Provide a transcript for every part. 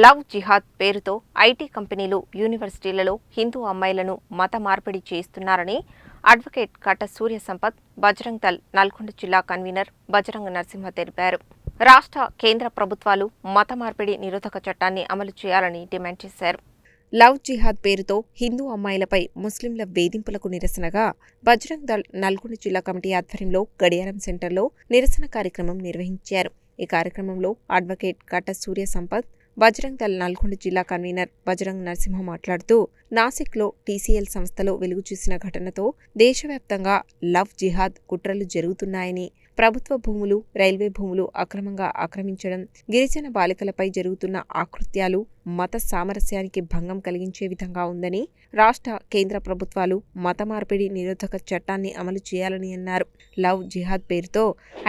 Love జిహాద్ పేరుతో IT కంపెనీలు యూనివర్సిటీలలో హిందూ అమ్మాయిలను మత మార్పిడి చేస్తున్నారని అడ్వకేట్ కట్ట సూర్య సంపత్ బజరంగ్ దళ్ నల్గొండ జిల్లా కన్వీనర్ బజరంగ నరసింహ తెలిపారు. రాష్ట్ర కేంద్ర ప్రభుత్వాలు మత మార్పిడి నిరోధక చట్టాన్ని అమలు చేయాలని డిమాండ్ చేశారు. లవ్ జిహాద్ పేరుతో హిందూ అమ్మాయిలపై ముస్లింల వేధింపులకు నిరసనగా బజరంగ్ దళ్ నల్గొండ జిల్లా కమిటీ ఆధ్వర్యంలో గడియారం సెంటర్లో నిరసన కార్యక్రమం నిర్వహించారు. ఈ కార్యక్రమంలో అడ్వకేట్ కట్ట సూర్య సంపత్, బజరంగ్ దళ్ నల్గొండ జిల్లా కన్వీనర్ బజరంగ్ నరసింహ మాట్లాడుతూ నాసిక్లో టీసీఎల్ సంస్థలో వెలుగు చూసిన ఘటనతో దేశవ్యాప్తంగా లవ్ జిహాద్ కుట్రలు జరుగుతున్నాయని, ప్రభుత్వ భూములు, రైల్వే భూములు అక్రమంగా ఆక్రమించడం, గిరిజన బాలికలపై జరుగుతున్న ఆకృత్యాలు మత సామరస్యానికి భంగం కలిగించే విధంగా ఉందని, రాష్ట్ర కేంద్ర ప్రభుత్వాలు మత మార్పిడి నిరోధక చట్టాన్ని అమలు చేయాలని అన్నారు. లవ్ జిహాద్ పేరుతో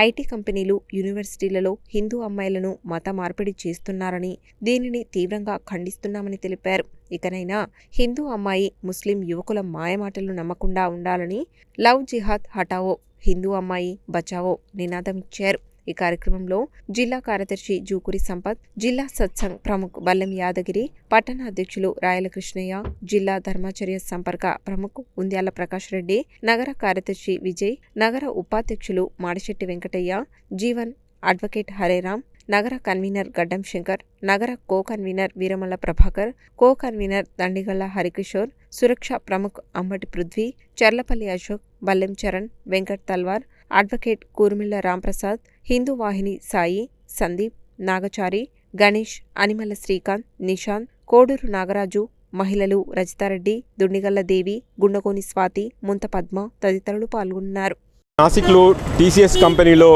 ఐటీ కంపెనీలు యూనివర్సిటీలలో హిందూ అమ్మాయిలను మత మార్పిడి చేస్తున్నారని, దీనిని తీవ్రంగా ఖండిస్తున్నామని తెలిపారు. ఇకనైనా హిందూ అమ్మాయి, ముస్లిం యువకుల మాయమాటలు నమ్మకుండా ఉండాలని లవ్ జిహాద్ హటావో, హిందూ అమ్మాయి బచావో నినాదం ఇచ్చారు. ఈ కార్యక్రమంలో జిల్లా కార్యదర్శి జూకురి సంపత్, జిల్లా సత్సంగ్ ప్రముఖ్ బల్లెం యాదగిరి, పట్టణ అధ్యక్షులు రాయల కృష్ణయ్య, జిల్లా ధర్మాచర్య సంపర్క ప్రముఖ్ ఉంద్యాల ప్రకాష్ రెడ్డి, నగర కార్యదర్శి విజయ్, నగర ఉపాధ్యక్షులు మాడిశెట్టి వెంకటయ్య, జీవన్, అడ్వకేట్ హరేరాం, నగర కన్వీనర్ గడ్డం శంకర్, నగర co convener Veeramalla Prabhakar, co convener Dandigalla Harikishore, సురక్ష ప్రముఖ్ అంబటి పృథ్వీ, చర్లపల్లి అశోక్, బల్లెం చరణ్, వెంకట్ తల్వార్, అడ్వకేట్ కూర్మిళ్ల రాంప్రసాద్, హిందూ వాహిని సాయి, సందీప్, నాగచారి, గణేష్, అనిమల్ల శ్రీకాంత్, నిశాంత్, కోడూరు నాగరాజు, మహిళలు రజితారెడ్డి, దుండిగల్ల దేవి, గుండగోని స్వాతి, ముంత పద్మ తదితరులు పాల్గొన్నారు. నాసిక్లో టీసీఎస్ కంపెనీలో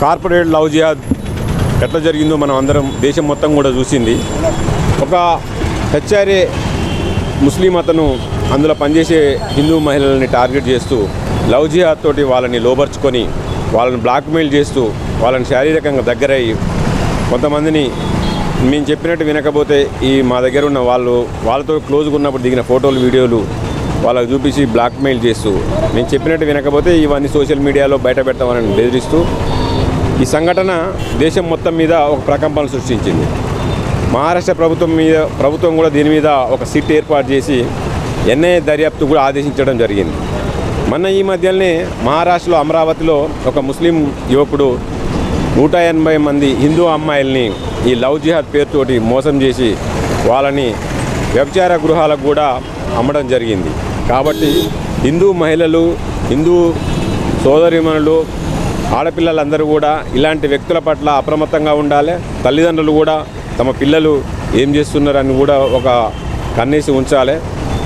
కార్పొరేట్ లవ్ జిహాద్ ఎట్లా జరిగిందో మనం అందరం దేశం మొత్తం కూడా చూసింది. ఒక హెచ్ఆర్ఏ ముస్లిం అతను అందులో పనిచేసే హిందూ మహిళల్ని టార్గెట్ చేస్తూ లవ్ జిహాద్ తోటి వాళ్ళని లోబర్చుకొని వాళ్ళని బ్లాక్మెయిల్ చేస్తూ వాళ్ళని శారీరకంగా దగ్గరయ్యి కొంతమందిని మేము చెప్పినట్టు వినకపోతే మా దగ్గర ఉన్న వాళ్ళతో క్లోజ్గా ఉన్నప్పుడు దిగిన ఫోటోలు, వీడియోలు వాళ్ళకు చూపించి బ్లాక్మెయిల్ చేస్తూ మేము చెప్పినట్టు వినకపోతే ఇవన్నీ సోషల్ మీడియాలో బయట పెడతామని బెదిరిస్తూ ఈ సంఘటన దేశం మొత్తం మీద ఒక ప్రకంపనలు సృష్టించింది. మహారాష్ట్ర ప్రభుత్వం కూడా దీని మీద ఒక సిట్ ఏర్పాటు చేసి ఎన్ఐఏ దర్యాప్తు కూడా ఆదేశించడం జరిగింది. మొన్న ఈ మధ్యనే మహారాష్ట్రలో అమరావతిలో ఒక ముస్లిం యువకుడు 180 మంది హిందూ అమ్మాయిల్ని ఈ లవ్ జిహాద్ పేరుతోటి మోసం చేసి వాళ్ళని వ్యభిచార గృహాలకు కూడా అమ్మడం జరిగింది. కాబట్టి హిందూ మహిళలు, హిందూ సోదరీమణులు, ఆడపిల్లలందరూ కూడా ఇలాంటి వ్యక్తుల పట్ల అప్రమత్తంగా ఉండాలి. తల్లిదండ్రులు కూడా తమ పిల్లలు ఏం చేస్తున్నారని కూడా ఒక కన్నేసి ఉంచాలి.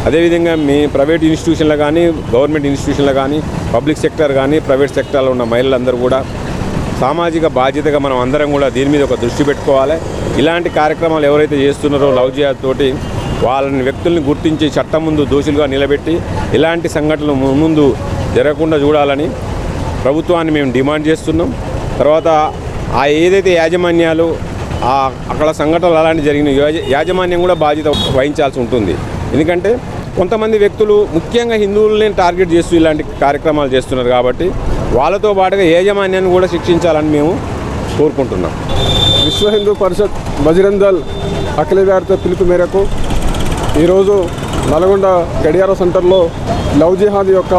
అదేవిధంగా మీ ప్రైవేట్ ఇన్స్టిట్యూషన్లో కానీ, గవర్నమెంట్ ఇన్స్టిట్యూషన్లో కానీ, పబ్లిక్ సెక్టర్ కానీ, ప్రైవేట్ సెక్టర్లో ఉన్న మహిళలందరూ కూడా సామాజిక బాధ్యతగా మనం అందరం కూడా దీని మీద ఒక దృష్టి పెట్టుకోవాలి. ఇలాంటి కార్యక్రమాలు ఎవరైతే చేస్తున్నారో లవ్ జిహాద్ తోటి వాళ్ళని వ్యక్తుల్ని గుర్తించి చట్టం ముందు దోషులుగా నిలబెట్టి ఇలాంటి సంఘటనలు ముందు జరగకుండా చూడాలని ప్రభుత్వాన్ని మేము డిమాండ్ చేస్తున్నాం. తర్వాత ఏదైతే యాజమాన్యాలు అక్కడ సంఘటనలు అలాంటి జరిగిన యాజమాన్యం కూడా బాధ్యత వహించాల్సి ఉంటుంది. ఎందుకంటే కొంతమంది వ్యక్తులు ముఖ్యంగా హిందువులని టార్గెట్ చేస్తూ ఇలాంటి కార్యక్రమాలు చేస్తున్నారు. కాబట్టి వాళ్ళతో పాటుగా యాజమాన్యాన్ని కూడా శిక్షించాలని మేము కోరుకుంటున్నాం. విశ్వ హిందూ పరిషత్ బజరంగ్ దళ్ అఖిల భారత పిలుపు మేరకు ఈరోజు నల్గొండ గడియార సెంటర్లో లవ్ జిహాద్ యొక్క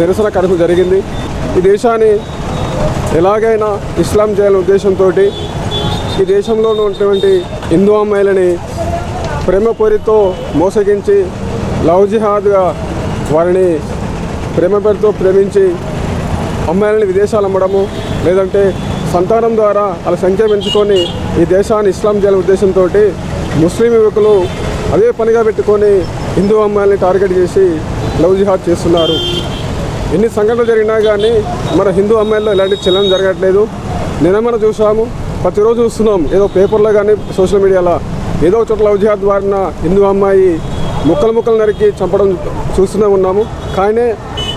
నిరసన కార్యక్రమం జరిగింది. ఈ దేశాన్ని ఎలాగైనా ఇస్లాం చేయాలనే ఉద్దేశంతో ఈ దేశంలో ఉన్నటువంటి హిందూ అమ్మాయిలని ప్రేమ పేరుతో మోసగించి లవ్ జిహాద్గా వారిని ప్రేమ పేరుతో ప్రేమించి అమ్మాయిలని విదేశాలు అమ్మడము, లేదంటే సంతానం ద్వారా వాళ్ళ సంఖ్య పెంచుకొని ఈ దేశాన్ని ఇస్లాం చేయాలనే ఉద్దేశంతో ముస్లిం యువకులు అదే పనిగా పెట్టుకొని హిందూ అమ్మాయిలని టార్గెట్ చేసి లవ్ జిహాద్ చేస్తున్నారు. ఎన్ని సంఘటనలు జరిగినా కానీ మన హిందూ అమ్మాయిల్లో ఎలాంటి చలనం జరగట్లేదు. నిన్న మనం చూసాము, ప్రతిరోజు చూస్తున్నాం, ఏదో పేపర్లో కానీ సోషల్ మీడియాలో ఏదో చోట్ల లవ్ జిహాద్ వారిన హిందూ అమ్మాయి ముక్కలు నరికి చంపడం చూస్తూనే ఉన్నాము. కానీ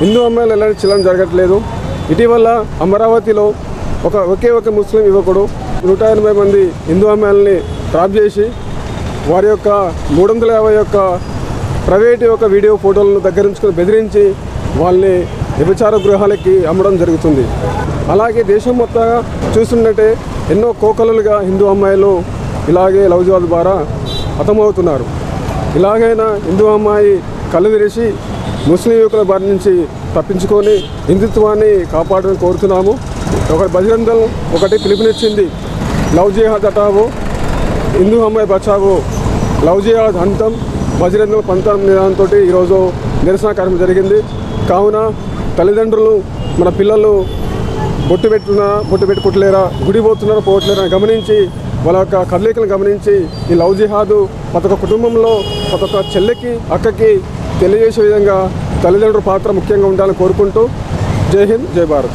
హిందూ అమ్మాయిలు ఎలాంటి చలనం జరగట్లేదు. ఇటీవల అమరావతిలో ఒకే ఒక ముస్లిం యువకుడు 180 మంది హిందూ అమ్మాయిలని ట్రాప్ చేసి వారి యొక్క 350 యొక్క ప్రైవేట్ యొక్క వీడియో ఫోటోలను దగ్గరించుకొని బెదిరించి వాళ్ళని వ్యభిచార గృహాలకి అమ్మడం జరుగుతుంది. అలాగే దేశం మొత్తంగా చూస్తున్నట్టే ఎన్నో కోకొల్లలుగా హిందూ అమ్మాయిలు ఇలాగే లవ్ జిహాద్ ద్వారా హతమవుతున్నారు. ఇలాగైనా హిందూ అమ్మాయి కళ్ళు తెరిచి ముస్లిం యువకుల బారి నుంచి తప్పించుకొని హిందుత్వాన్ని కాపాడాలని కోరుతున్నాము. బజరంగ్ దళ్ ఒకటి పిలుపునిచ్చింది, లవ్ జిహాద్ హటావో, హిందూ అమ్మాయి బచావో, లవ్ జిహాద్ అంతం, బజరంగ్ దళ్ పంతం నిదానంతో ఈరోజు నిరసన కార్యక్రమం జరిగింది. కావున తల్లిదండ్రులు మన పిల్లలు బొట్టు పెట్టుకుంటలేరా, గుడి పోతున్నారా పోవట్లేరా అని గమనించి వాళ్ళ యొక్క కదలికలను గమనించి ఈ లవ్ జిహాదు ప్రతి ఒక్క కుటుంబంలో ప్రతి ఒక్క చెల్లికి అక్కకి తెలియజేసే విధంగా తల్లిదండ్రుల పాత్ర ముఖ్యంగా ఉండాలని కోరుకుంటూ జై హింద్, జై భారత్.